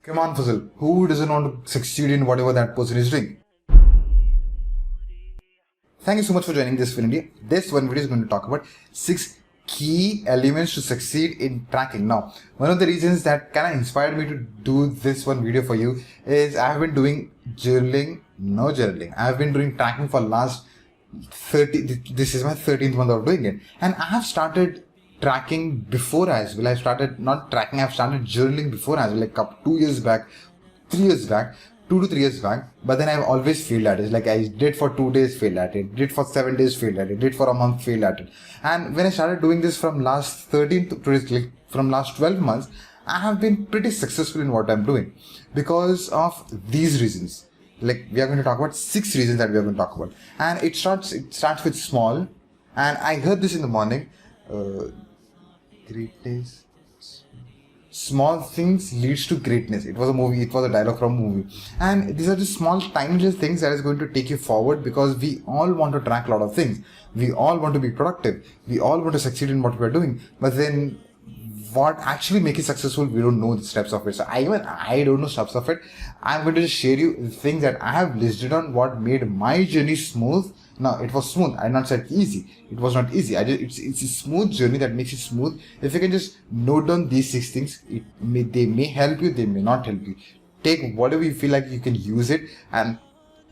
Come on, Fazil. Who doesn't want to succeed in whatever that person is doing? Thank you so much for joining this video. This one video is going to talk about 6 key elements to succeed in tracking. Now, one of the reasons that kind of inspired me to do this one video for you is I have been doing journaling. I have been doing tracking for last 30, this is my 13th month of doing it. And I have started tracking before as well. I started not tracking, I've started journaling before as well, like 2 years back, 3 years back, 2 to 3 years back, but then I've always failed at it. Like I did for 2 days, failed at it, did for 7 days, failed at it, did for a month, failed at it. And when I started doing this from last 13 to from last 12 months, I have been pretty successful in what I'm doing because of these reasons. Like we are going to talk about 6 reasons that we are going to talk about, and it starts with small. And I heard this in the morning. Greatness. Small things leads to greatness. It was a movie. It was a dialogue from a movie. And these are just small, tiny things that is going to take you forward, because we all want to track a lot of things. We all want to be productive. We all want to succeed in what we are doing. But then what actually makes it successful, we don't know the steps of it. So I don't know steps of it. I'm going to just share you the things that I have listed on what made my journey smooth. Now, it was smooth. I not said easy. It was not easy. It's a smooth journey that makes it smooth. If you can just note down these 6 things, they may help you, they may not help you. Take whatever you feel like you can use it, and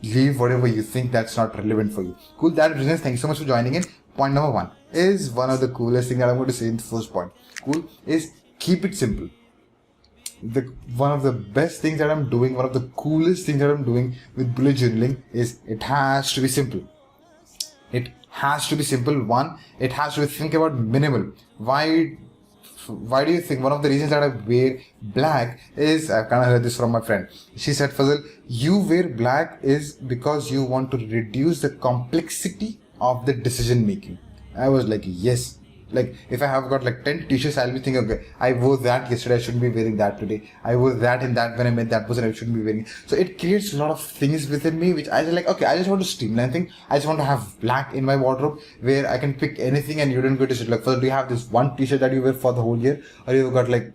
leave whatever you think that's not relevant for you. Cool. That business. Thank you so much for joining in. Point number 1 is one of the coolest things that I'm going to say in the first point. Cool. Is keep it simple. One of the best things that I'm doing, one of the coolest things that I'm doing with bullet journaling is it has to be simple. It has to be simple. One, it has to think about minimal. Why do you think one of the reasons that I wear black is, I've kind of heard this from my friend. She said, Fazil, you wear black is because you want to reduce the complexity of the decision making. I was like, yes. Like if I have got like 10 t-shirts, I'll be thinking, okay, I wore that yesterday, I shouldn't be wearing that today. I wore that and that when I met that person, I shouldn't be wearing. So it creates a lot of things within me, which I just like, okay, I just want to streamline things. I just want to have black in my wardrobe where I can pick anything, and you don't go to shit. Like, first, do you have this one t-shirt that you wear for the whole year, or you've got like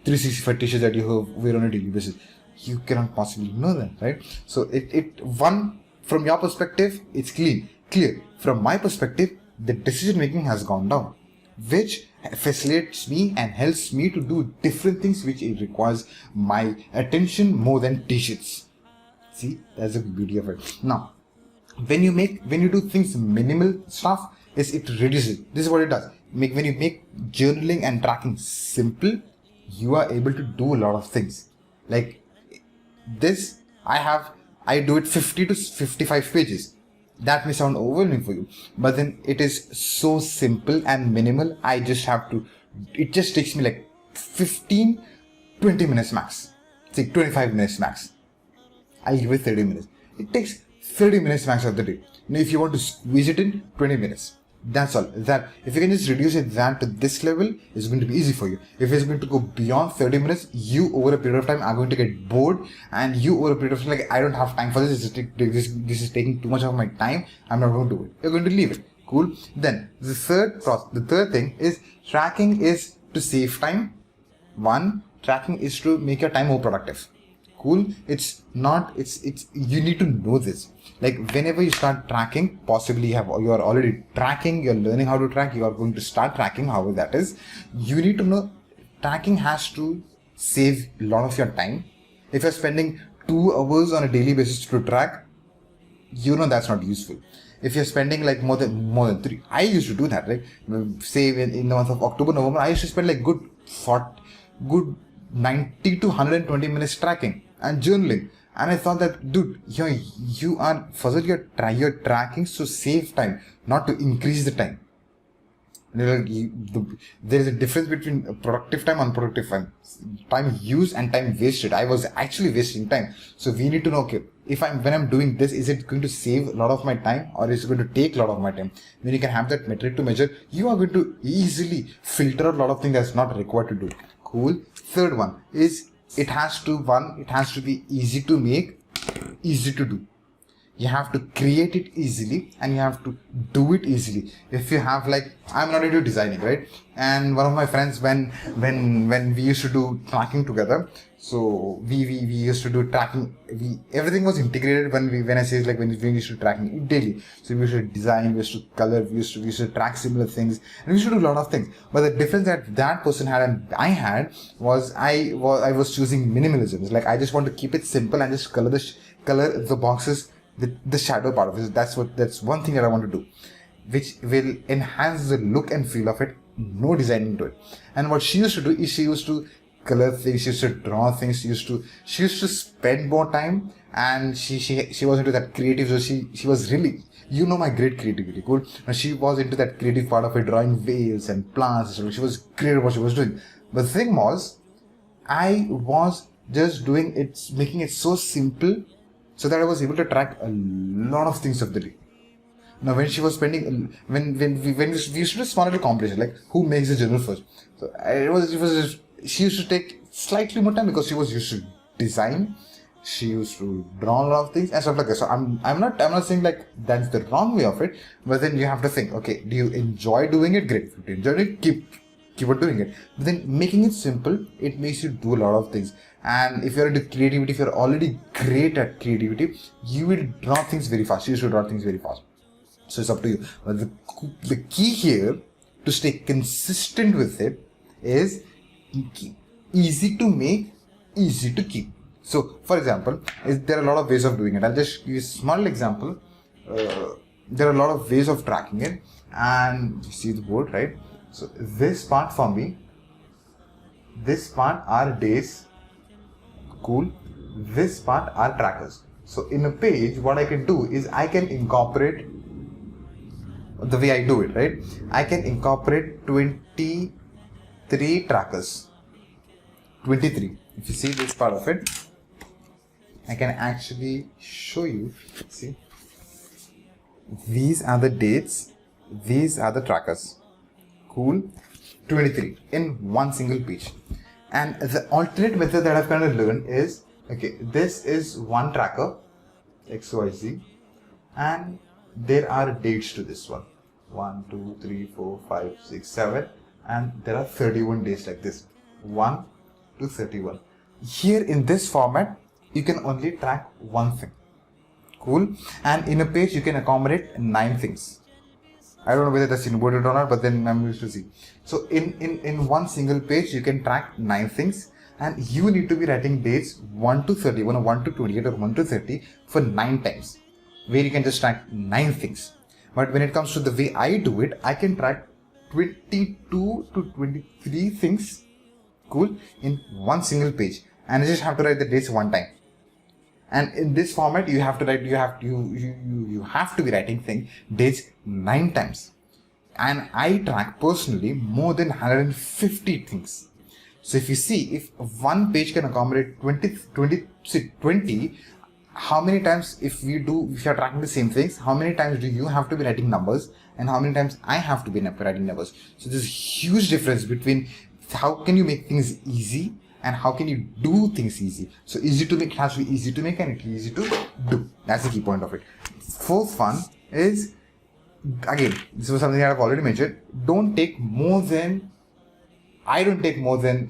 365 t-shirts that you wear on a daily basis? You cannot possibly know that, right? So one, from your perspective, it's clear. From my perspective, the decision making has gone down, which facilitates me and helps me to do different things, which it requires my attention more than t-shirts. See, that's the beauty of it. Now, when you do things minimal stuff, it reduces. This is what it does. When you make journaling and tracking simple, you are able to do a lot of things. Like this, I do it 50 to 55 pages. That may sound overwhelming for you, but then it is so simple and minimal. It just takes me like 15, 20 minutes max. Say 25 minutes max. I'll give it 30 minutes. It takes 30 minutes max of the day. Now, if you want to squeeze it in, 20 minutes. That's all. That if you can just reduce it to this level, it's going to be easy for you. If it's going to go beyond 30 minutes, you over a period of time are going to get bored, and you over a period of time, like, I don't have time for this. This is taking too much of my time. I'm not going to do it. You're going to leave it. Cool. Then the third thing is tracking is to save time. One, tracking is to make your time more productive. Cool. You need to know this. Like whenever you start tracking, possibly you are already tracking, you're learning how to track, you are going to start tracking, however that is, you need to know tracking has to save a lot of your time. If you're spending 2 hours on a daily basis to track, that's not useful. If you're spending like more than 3, I used to do that, right? Say in the month of October, November, I used to spend like good 90 to 120 minutes tracking and journaling. And I thought that, dude, you're tracking to save time, not to increase the time. There is a difference between productive time and unproductive time. Time used and time wasted. I was actually wasting time. So we need to know, okay, when I'm doing this, is it going to save a lot of my time, or is it going to take a lot of my time? When you can have that metric to measure, you are going to easily filter a lot of things that's not required to do. Cool. Third one is it has to be easy to make, easy to do. You have to create it easily, and you have to do it easily. If you have, like, I'm not into designing, right? And one of my friends, when we used to do tracking together, So we used to do tracking. Everything was integrated when I say like when we used to tracking daily. So we used to design, we used to color, we used to track similar things, and we used to do a lot of things. But the difference that person had and I had was I was choosing minimalism. It's like I just want to keep it simple and just color the boxes with the shadow part of it. That's one thing that I want to do, which will enhance the look and feel of it. No designing to it. And what she used to do is she used to color things, she used to draw things, she used to spend more time, and she was into that creative. So she was really, my great creativity, cool. And she was into that creative part of it, drawing whales and plants. So she was great at what she was doing. But the thing was, I was just doing it, making it so simple, so that I was able to track a lot of things of the day. Now, when she was spending, when we used to do small little competition, like who makes the journal first. So it was just, she used to take slightly more time because she was used to design, she used to draw a lot of things and stuff like that. So I'm not saying like that's the wrong way of it, but then you have to think, okay, do you enjoy doing it? Great. If you enjoy it, keep on doing it. But then making it simple, it makes you do a lot of things. And if you're into creativity, if you're already great at creativity, you will draw things very fast. You should draw things very fast. So it's up to you. But the key here to stay consistent with it is easy to make, easy to keep. So, for example, there are a lot of ways of doing it. I'll just give you a small example. There are a lot of ways of tracking it, and you see the board, right? So, this part for me, this part are days, cool. This part are trackers. So, in a page, what I can do is I can incorporate the way I do it, right? I can incorporate 23 trackers. 23. If you see this part of it, I can actually show you. See, these are the dates, these are the trackers. Cool. 23 in one single page. And the alternate method that I've kind of learned is, okay, this is one tracker, XYZ, and there are dates to this one. 1, 2, 3, 4, 5, 6, 7, and there are 31 days like this. 1 to 31. Here in this format, you can only track one thing. Cool. And in a page, you can accommodate 9 things. I don't know whether that's inverted or not, but then I'm used to see. So in one single page, you can track 9 things, and you need to be writing dates 1 to 31 or 1 to 28 or 1 to 30 for 9 times, where you can just track 9 things. But when it comes to the way I do it, I can track 22 to 23 things, cool, in one single page, and I just have to write the dates one time. And in this format, you have to write, you have to be writing dates 9 times. And I track personally more than 150 things. So if you see, if one page can accommodate 20, how many times, if you're tracking the same things, how many times do you have to be writing numbers, and how many times I have to be writing numbers? So there's a huge difference between how can you make things easy and how can you do things easy. So easy to make, it has to be easy to make and easy to do. That's the key point of it. Fourth one is, again, this was something that I've already mentioned. I don't take more than,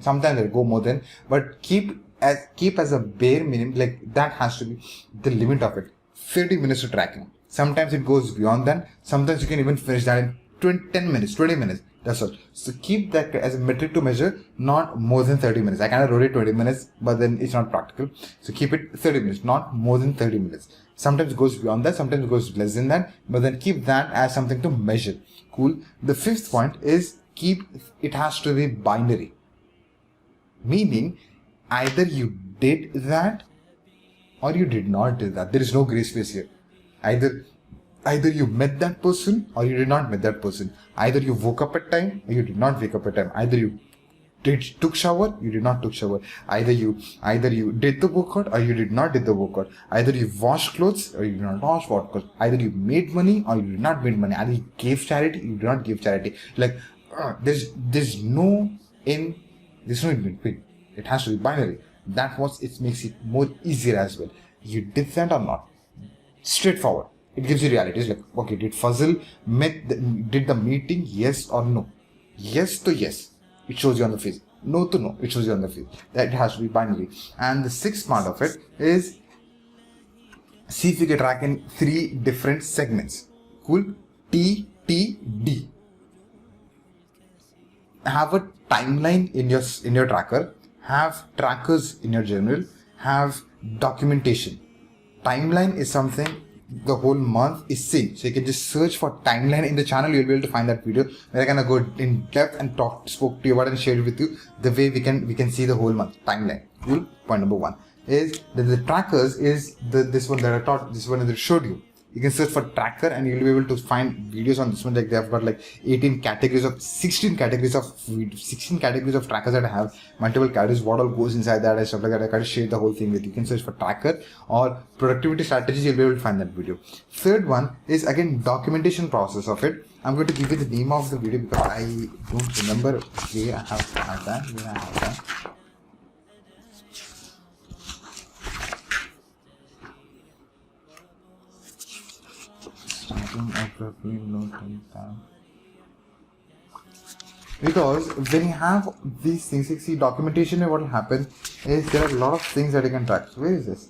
sometimes I go more than, but keep as a bare minimum, like that has to be the limit of it. 30 minutes to tracking. Sometimes it goes beyond that. Sometimes you can even finish that in 10 minutes, 20 minutes. That's all. So keep that as a metric to measure, not more than 30 minutes. I kind of wrote it 20 minutes, but then it's not practical. So keep it 30 minutes, not more than 30 minutes. Sometimes it goes beyond that, sometimes it goes less than that, but then keep that as something to measure. Cool. The fifth point is it has to be binary. Meaning, either you did that or you did not do that. There is no gray space here. Either you met that person or you did not met that person. Either you woke up at time or you did not wake up at time. Either you took shower, you did not took shower. Either you did the workout or you did not did the workout. Either you washed clothes or you did not wash clothes. Either you made money or you did not make money. Either you gave charity, you did not give charity. Like there's no in between. It has to be binary. It makes it more easier as well. You did that or not. Straightforward. It gives you reality. It's like, okay, did Fazil did the meeting, yes or no? Yes to yes. It shows you on the face. no to no, it shows you on the field. That has to be binary. And the sixth part of it is see if you can track in 3 different segments. Cool. T, T, D. Have a timeline in your tracker, have trackers in your journal, have documentation. Timeline is something the whole month is same. So you can just search for timeline in the channel. You'll be able to find that video where I can go in depth and spoke to you about it and shared with you the way we can see the whole month timeline. Cool. Point number 1 is that the trackers is this one that I taught, this one that I showed you. You can search for tracker and you'll be able to find videos on this one. Like they have got like 16 categories of 16 categories of trackers that I have, multiple categories, what all goes inside that and stuff like that. I can share the whole thing with you. You can search for tracker or productivity strategies. You'll be able to find that video. Third one is again documentation process of it. I'm going to give you the name of the video because I don't remember where I have that. Because when you have these things, you see documentation, what will happen is there are a lot of things that you can track. So where is this?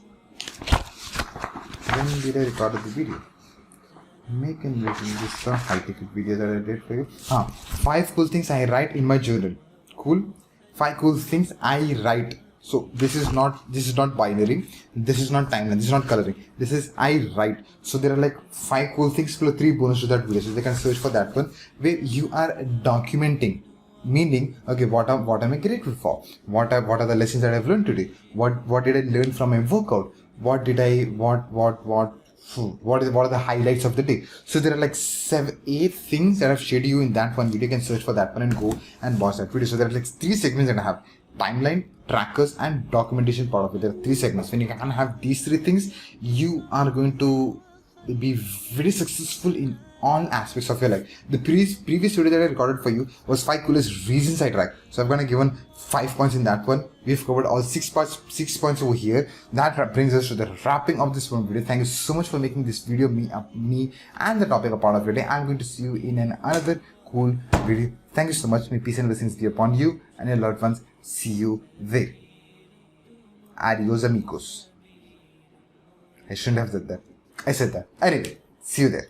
When did I record the video? Make and listen. This is a high-tech video that I did for you. 5 cool things I write in my journal. Cool. 5 cool things I write. So this is not binary, this is not timeline, this is not coloring, this is I write. So there are like 5 cool things plus 3 bonus to that video. So they can search for that one where you are documenting, meaning okay, what am I grateful for? What are the lessons that I've learned today? What did I learn from my workout? What are the highlights of the day? So there are like 7-8 things that I've shared you in that one video. You can search for that one and go and watch that video. So there are like 3 segments that I have: timeline, trackers, and documentation part of it. There are 3 segments. When you can have these 3 things, you are going to be very successful in all aspects of your life. The previous video that I recorded for you was 5 coolest reasons I track. So I've gonna given 5 points in that one. We've covered all 6 points over here. That brings us to the wrapping of this one video. Thank you so much for making this video me and the topic a part of your day. I'm going to see you in another cool video. Thank you so much. May peace and blessings be upon you and your loved ones. See you there. Adios amigos. I shouldn't have said that. I said that. Anyway, see you there.